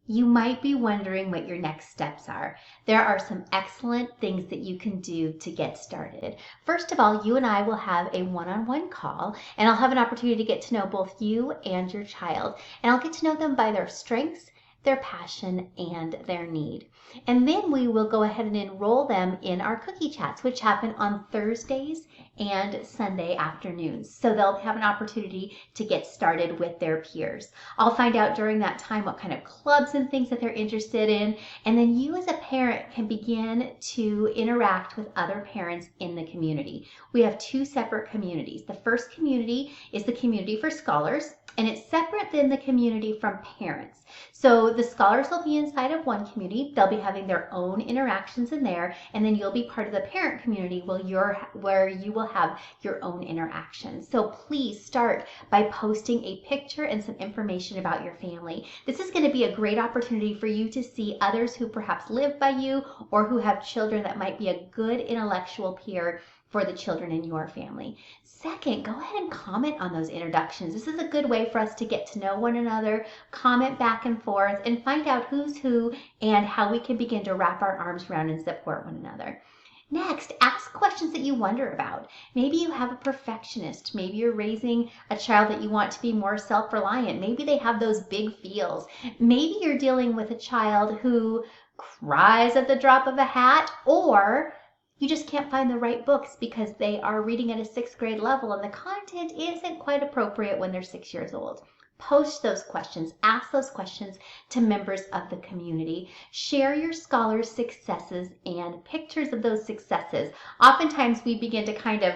You might be wondering what your next steps are. There are some excellent things that you can do to get started. First of all, you and I will have a one-on-one call, and I'll have an opportunity to get to know both you and your child. And I'll get to know them by their strengths, their passion, and their need. And then we will go ahead and enroll them in our cookie chats, which happen on Thursdays and Sunday afternoons. So they'll have an opportunity to get started with their peers. I'll find out during that time what kind of clubs and things that they're interested in. And then you as a parent can begin to interact with other parents in the community. We have two separate communities. The first community is the community for scholars, and it's separate than the community from parents. So the scholars will be inside of one community. They'll be having their own interactions in there, and then you'll be part of the parent community where you will have your own interactions. So please start by posting a picture and some information about your family. This is going to be a great opportunity for you to see others who perhaps live by you or who have children that might be a good intellectual peer for the children in your family. Second, go ahead and comment on those introductions. This is a good way for us to get to know one another, comment back and forth, and find out who's who and how we can begin to wrap our arms around and support one another. Next, ask questions that you wonder about. Maybe you have a perfectionist. Maybe you're raising a child that you want to be more self-reliant. Maybe they have those big feels. Maybe you're dealing with a child who cries at the drop of a hat, or you just can't find the right books because they are reading at a 6th grade level and the content isn't quite appropriate when they're 6 years old. Post those questions, ask those questions to members of the community. Share your scholars' successes and pictures of those successes. Oftentimes we begin to kind of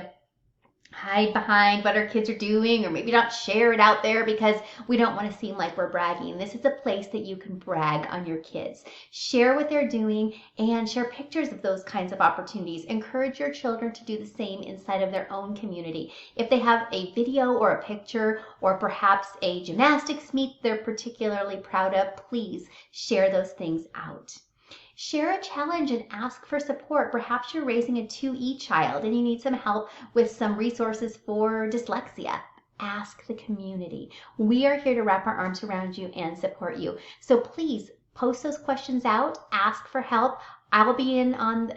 hide behind what our kids are doing, or maybe not share it out there because we don't want to seem like we're bragging. This is a place that you can brag on your kids. Share what they're doing and share pictures of those kinds of opportunities. Encourage your children to do the same inside of their own community. If they have a video or a picture or perhaps a gymnastics meet they're particularly proud of, please share those things out. Share a challenge and ask for support. Perhaps you're raising a 2E child and you need some help with some resources for dyslexia. Ask the community. We are here to wrap our arms around you and support you. So please post those questions out, ask for help. I'll be in on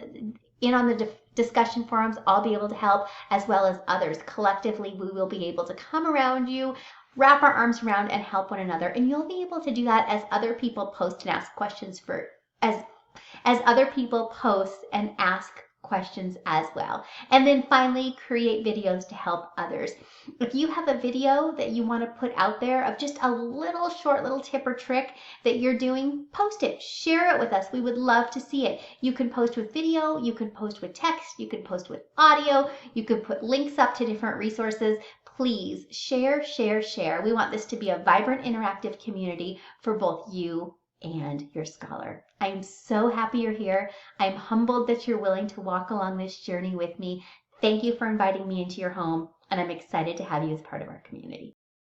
the discussion forums. I'll be able to help, as well as others. Collectively, we will be able to come around you, wrap our arms around, and help one another. And you'll be able to do that as other people post and ask questions as other people post and ask questions as well. And then finally, create videos to help others. If you have a video that you want to put out there of just a short little tip or trick that you're doing, post it, share it with us. We would love to see it. You can post with video, you can post with text, you can post with audio, you can put links up to different resources. Please share, share, share. We want this to be a vibrant, interactive community for both you and your scholar. I am so happy you're here. I'm humbled that you're willing to walk along this journey with me. Thank you for inviting me into your home, and I'm excited to have you as part of our community.